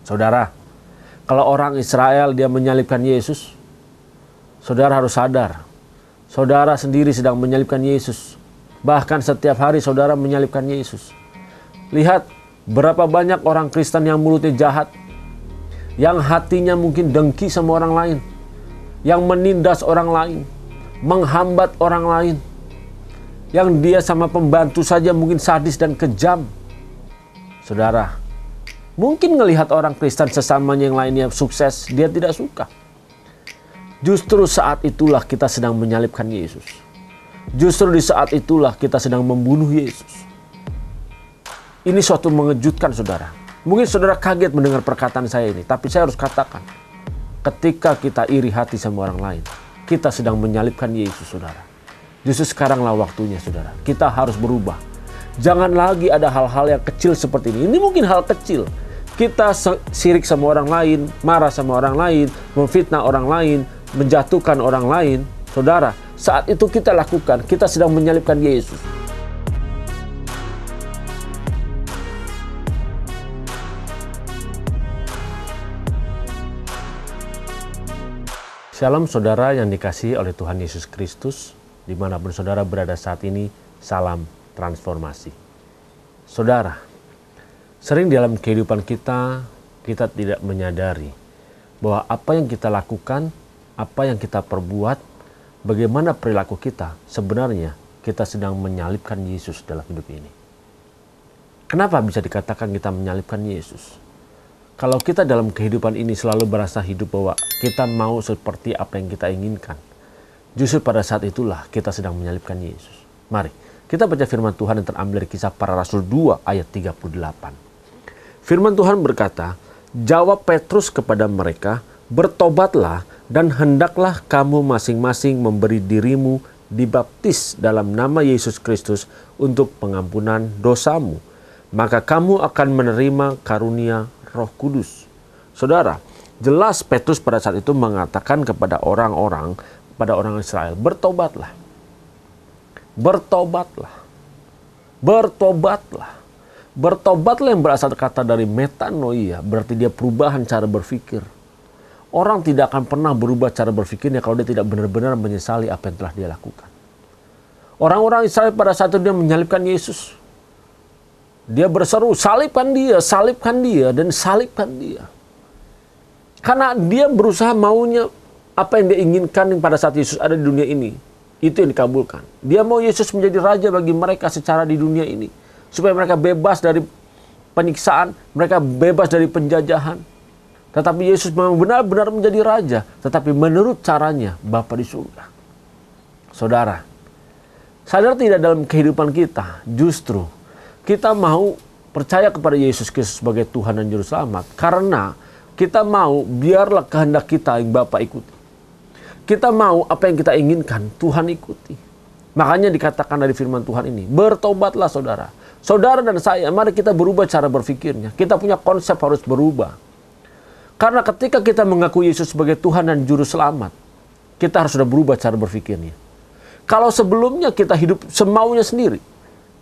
Saudara, kalau orang Israel dia menyalibkan Yesus, saudara harus sadar, saudara sendiri sedang menyalibkan Yesus. Bahkan setiap hari saudara menyalibkan Yesus. Lihat berapa banyak orang Kristen yang mulutnya jahat, yang hatinya mungkin dengki sama orang lain, yang menindas orang lain, menghambat orang lain, yang dia sama pembantu saja mungkin sadis dan kejam. Saudara, mungkin ngelihat orang Kristen sesamanya yang lainnya sukses, dia tidak suka. Justru saat itulah kita sedang menyalibkan Yesus. Justru di saat itulah kita sedang membunuh Yesus. Ini suatu mengejutkan saudara. Mungkin saudara kaget mendengar perkataan saya ini, tapi saya harus katakan, ketika kita iri hati sama orang lain, kita sedang menyalibkan Yesus saudara. Justru sekaranglah waktunya saudara. Kita harus berubah. Jangan lagi ada hal-hal yang kecil seperti ini. Ini mungkin hal kecil. Kita sirik sama orang lain, marah sama orang lain, memfitnah orang lain, menjatuhkan orang lain. Saudara, saat itu kita lakukan, kita sedang menyalibkan Yesus. Shalom saudara yang dikasihi oleh Tuhan Yesus Kristus, dimanapun saudara berada saat ini, salam transformasi. Saudara, sering dalam kehidupan kita tidak menyadari bahwa apa yang kita lakukan, apa yang kita perbuat, bagaimana perilaku kita, sebenarnya kita sedang menyalibkan Yesus dalam hidup ini. Kenapa bisa dikatakan kita menyalibkan Yesus? Kalau kita dalam kehidupan ini selalu berasa hidup bahwa kita mau seperti apa yang kita inginkan, justru pada saat itulah kita sedang menyalibkan Yesus. Mari kita baca firman Tuhan yang terambil dari Kisah Para Rasul 2 ayat 38. Firman Tuhan berkata, jawab Petrus kepada mereka, bertobatlah dan hendaklah kamu masing-masing memberi dirimu dibaptis dalam nama Yesus Kristus untuk pengampunan dosamu. Maka kamu akan menerima karunia Roh Kudus. Saudara, jelas Petrus pada saat itu mengatakan kepada orang-orang, pada orang Israel, bertobatlah. Bertobatlah. Bertobatlah. Bertobatlah yang berasal kata dari metanoia, berarti dia perubahan cara berpikir. Orang tidak akan pernah berubah cara berpikirnya kalau dia tidak benar-benar menyesali apa yang telah dia lakukan. Orang-orang Israel pada saat itu dia menyalibkan Yesus. Dia berseru, salibkan dia, dan salibkan dia. Karena dia berusaha maunya apa yang dia inginkan pada saat Yesus ada di dunia ini. Itu yang dikabulkan. Dia mau Yesus menjadi raja bagi mereka secara di dunia ini. Supaya mereka bebas dari penyiksaan, mereka bebas dari penjajahan. Tetapi Yesus memang benar-benar menjadi raja. Tetapi menurut caranya, Bapa di surga. Saudara, sadar tidak dalam kehidupan kita, justru kita mau percaya kepada Yesus Kristus sebagai Tuhan dan Juru Selamat. Karena kita mau biarlah kehendak kita yang Bapa ikuti. Kita mau apa yang kita inginkan Tuhan ikuti. Makanya dikatakan dari firman Tuhan ini, bertobatlah saudara. Saudara dan saya, mari kita berubah cara berpikirnya. Kita punya konsep harus berubah. Karena ketika kita mengaku Yesus sebagai Tuhan dan Juru Selamat, kita harus sudah berubah cara berpikirnya. Kalau sebelumnya kita hidup semaunya sendiri,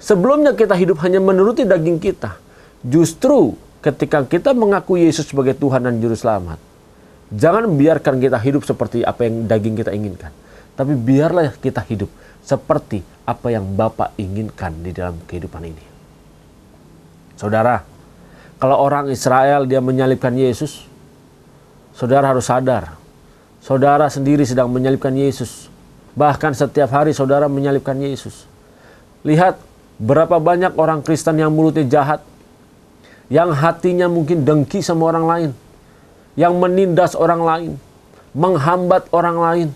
sebelumnya kita hidup hanya menuruti daging kita. Justru ketika kita mengaku Yesus sebagai Tuhan dan Juru Selamat, jangan biarkan kita hidup seperti apa yang daging kita inginkan. Tapi biarlah kita hidup seperti apa yang Bapa inginkan di dalam kehidupan ini. Saudara, kalau orang Israel dia menyalibkan Yesus, saudara harus sadar, saudara sendiri sedang menyalibkan Yesus. Bahkan setiap hari saudara menyalibkan Yesus. Lihat berapa banyak orang Kristen yang mulutnya jahat, yang hatinya mungkin dengki sama orang lain, yang menindas orang lain, menghambat orang lain,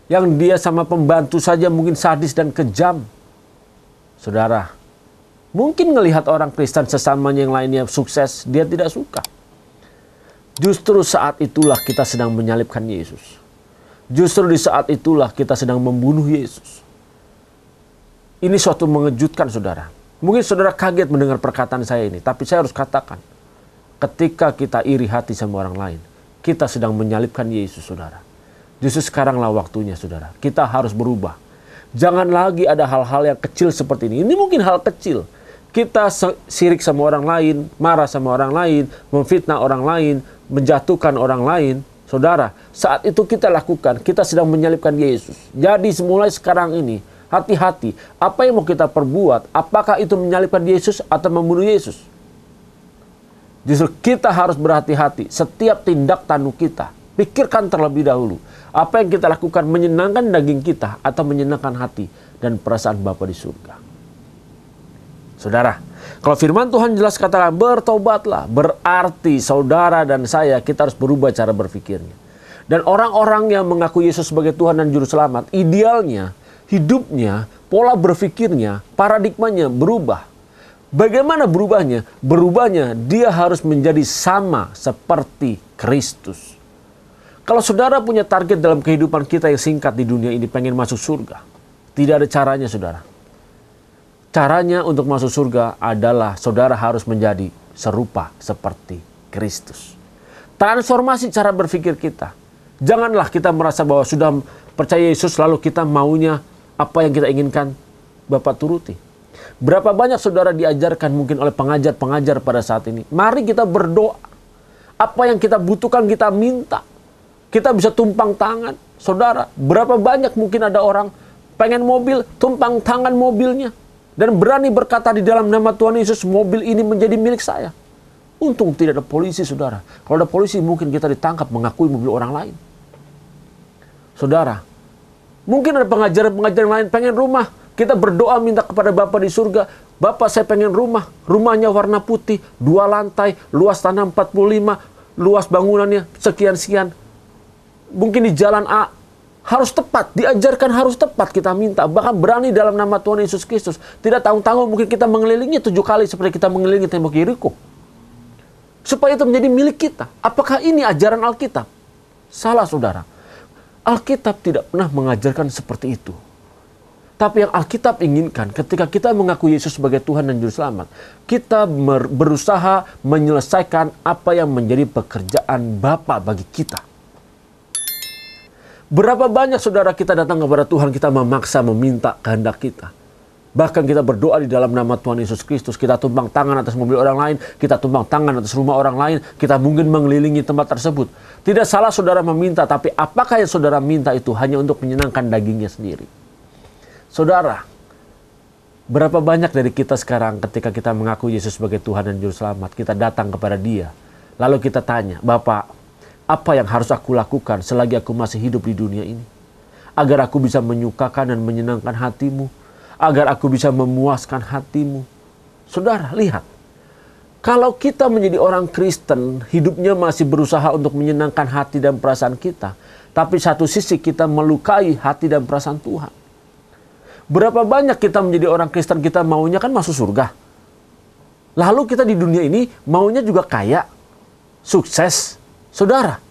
yang dia sama pembantu saja mungkin sadis dan kejam. Saudara, mungkin ngelihat orang Kristen sesamanya yang lainnya sukses, dia tidak suka. Justru saat itulah kita sedang menyalibkan Yesus. Justru di saat itulah kita sedang membunuh Yesus. Ini suatu mengejutkan saudara. Mungkin saudara kaget mendengar perkataan saya ini, tapi saya harus katakan, ketika kita iri hati sama orang lain, kita sedang menyalibkan Yesus saudara. Justru sekaranglah waktunya saudara. Kita harus berubah. Jangan lagi ada hal-hal yang kecil seperti ini. Ini mungkin hal kecil. kita sirik sama orang lain, marah sama orang lain, memfitnah orang lain, menjatuhkan orang lain, saudara, saat itu kita lakukan, kita sedang menyalibkan Yesus. Jadi mulai sekarang ini, hati-hati, apa yang mau kita perbuat, apakah itu menyalibkan Yesus atau membunuh Yesus? Justru kita harus berhati-hati setiap tindak tanduk kita. Pikirkan terlebih dahulu, apa yang kita lakukan menyenangkan daging kita atau menyenangkan hati dan perasaan Bapa di surga. Saudara, kalau firman Tuhan jelas katakan bertobatlah, berarti saudara dan saya, kita harus berubah cara berpikirnya. Dan orang-orang yang mengaku Yesus sebagai Tuhan dan Juru Selamat, idealnya, hidupnya, pola berpikirnya, paradigmanya berubah. Bagaimana berubahnya? Berubahnya dia harus menjadi sama seperti Kristus. Kalau saudara punya target dalam kehidupan kita yang singkat di dunia ini, pengen masuk surga, tidak ada caranya, saudara. Caranya untuk masuk surga adalah saudara harus menjadi serupa seperti Kristus. Transformasi cara berpikir kita. Janganlah kita merasa bahwa sudah percaya Yesus lalu kita maunya apa yang kita inginkan Bapa turuti. Berapa banyak saudara diajarkan mungkin oleh pengajar-pengajar pada saat ini. Mari kita berdoa. Apa yang kita butuhkan kita minta. Kita bisa tumpang tangan. Saudara, berapa banyak mungkin ada orang pengen mobil, tumpang tangan mobilnya. Dan berani berkata di dalam nama Tuhan Yesus, mobil ini menjadi milik saya. Untung tidak ada polisi, saudara. Kalau ada polisi mungkin kita ditangkap mengakui mobil orang lain. Saudara, mungkin ada pengajaran-pengajaran lain pengen rumah. Kita berdoa minta kepada Bapa di surga, Bapa saya pengen rumah, rumahnya warna putih, 2 lantai, luas tanah 45, luas bangunannya sekian-sekian. Mungkin di jalan A, harus tepat, diajarkan harus tepat kita minta. Bahkan berani dalam nama Tuhan Yesus Kristus. Tidak tanggung-tanggung mungkin kita mengelilingi 7 kali seperti kita mengelilingi tembok Yeriko. Supaya itu menjadi milik kita. Apakah ini ajaran Alkitab? Salah, saudara. Alkitab tidak pernah mengajarkan seperti itu. Tapi yang Alkitab inginkan ketika kita mengaku Yesus sebagai Tuhan dan Juru Selamat, kita berusaha menyelesaikan apa yang menjadi pekerjaan Bapa bagi kita. Berapa banyak saudara kita datang kepada Tuhan, kita memaksa meminta kehendak kita. Bahkan kita berdoa di dalam nama Tuhan Yesus Kristus, kita tumpang tangan atas mobil orang lain, kita tumpang tangan atas rumah orang lain, kita mungkin mengelilingi tempat tersebut. Tidak salah saudara meminta, tapi apakah yang saudara minta itu hanya untuk menyenangkan dagingnya sendiri? Saudara, berapa banyak dari kita sekarang ketika kita mengaku Yesus sebagai Tuhan dan Juru Selamat, kita datang kepada Dia. Lalu kita tanya, Bapak, apa yang harus aku lakukan selagi aku masih hidup di dunia ini? Agar aku bisa menyukakan dan menyenangkan hatimu. Agar aku bisa memuaskan hatimu. Saudara, lihat. Kalau kita menjadi orang Kristen, hidupnya masih berusaha untuk menyenangkan hati dan perasaan kita. Tapi satu sisi kita melukai hati dan perasaan Tuhan. Berapa banyak kita menjadi orang Kristen, kita maunya kan masuk surga. Lalu kita di dunia ini maunya juga kaya, sukses. Saudara,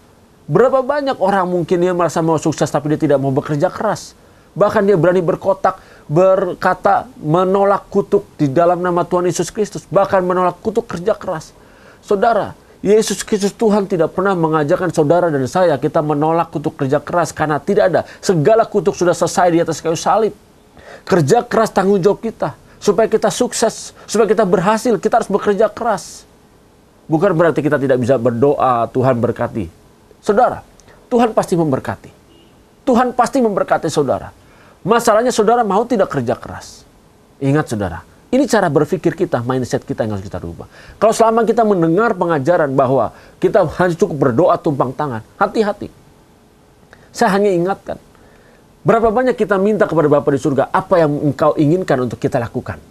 berapa banyak orang mungkin dia merasa mau sukses tapi dia tidak mau bekerja keras. Bahkan dia berani berkata menolak kutuk di dalam nama Tuhan Yesus Kristus. Bahkan menolak kutuk kerja keras. Saudara, Yesus Kristus Tuhan tidak pernah mengajarkan saudara dan saya kita menolak kutuk kerja keras. Karena tidak ada. Segala kutuk sudah selesai di atas kayu salib. Kerja keras tanggung jawab kita. Supaya kita sukses, supaya kita berhasil, kita harus bekerja keras. Bukan berarti kita tidak bisa berdoa, Tuhan berkati. Saudara, Tuhan pasti memberkati. Tuhan pasti memberkati saudara. Masalahnya saudara mau tidak kerja keras. Ingat saudara, ini cara berpikir kita, mindset kita yang harus kita rubah. Kalau selama kita mendengar pengajaran bahwa kita hanya cukup berdoa tumpang tangan, hati-hati. Saya hanya ingatkan, berapa banyak kita minta kepada Bapa di surga, apa yang engkau inginkan untuk kita lakukan?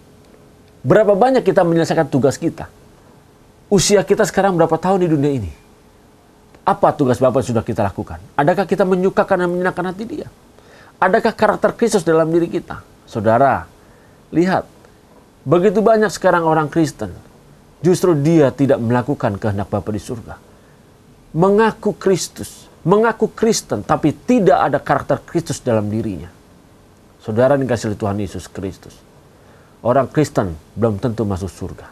Berapa banyak kita menyelesaikan tugas kita? Usia kita sekarang berapa tahun di dunia ini? Apa tugas Bapa yang sudah kita lakukan? Adakah kita menyukakan dan menyenangkan hati Dia? Adakah karakter Kristus dalam diri kita? Saudara, lihat. Begitu banyak sekarang orang Kristen. Justru dia tidak melakukan kehendak Bapa di surga. Mengaku Kristus. Mengaku Kristen, tapi tidak ada karakter Kristus dalam dirinya. Saudara dikasihi Tuhan Yesus Kristus. Orang Kristen belum tentu masuk surga.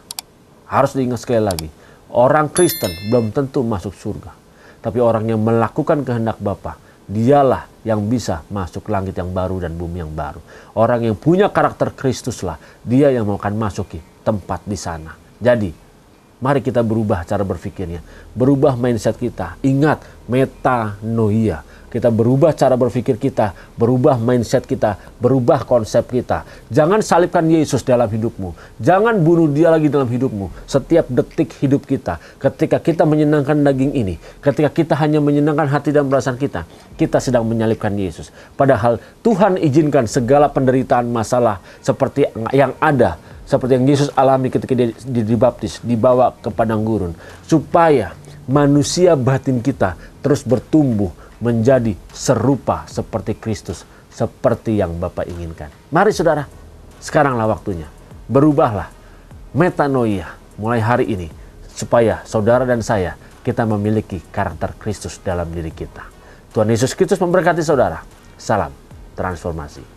Harus diingat sekali lagi. Orang Kristen belum tentu masuk surga. Tapi orang yang melakukan kehendak Bapa, dialah yang bisa masuk langit yang baru dan bumi yang baru. Orang yang punya karakter Kristuslah, dia yang akan masuki tempat di sana. Jadi, mari kita berubah cara berpikirnya. Berubah mindset kita. Ingat, metanoia. Kita berubah cara berpikir kita, berubah mindset kita, berubah konsep kita. Jangan salibkan Yesus dalam hidupmu. Jangan bunuh dia lagi dalam hidupmu. Setiap detik hidup kita, ketika kita menyenangkan daging ini, ketika kita hanya menyenangkan hati dan perasaan kita sedang menyalibkan Yesus. Padahal Tuhan izinkan segala penderitaan masalah seperti yang ada, seperti yang Yesus alami ketika dia dibaptis, dibawa ke padang gurun, supaya manusia batin kita terus bertumbuh menjadi serupa seperti Kristus, seperti yang Bapa inginkan. Mari saudara, sekaranglah waktunya. Berubahlah, metanoia mulai hari ini, supaya saudara dan saya, kita memiliki karakter Kristus dalam diri kita. Tuhan Yesus Kristus memberkati saudara. Salam transformasi.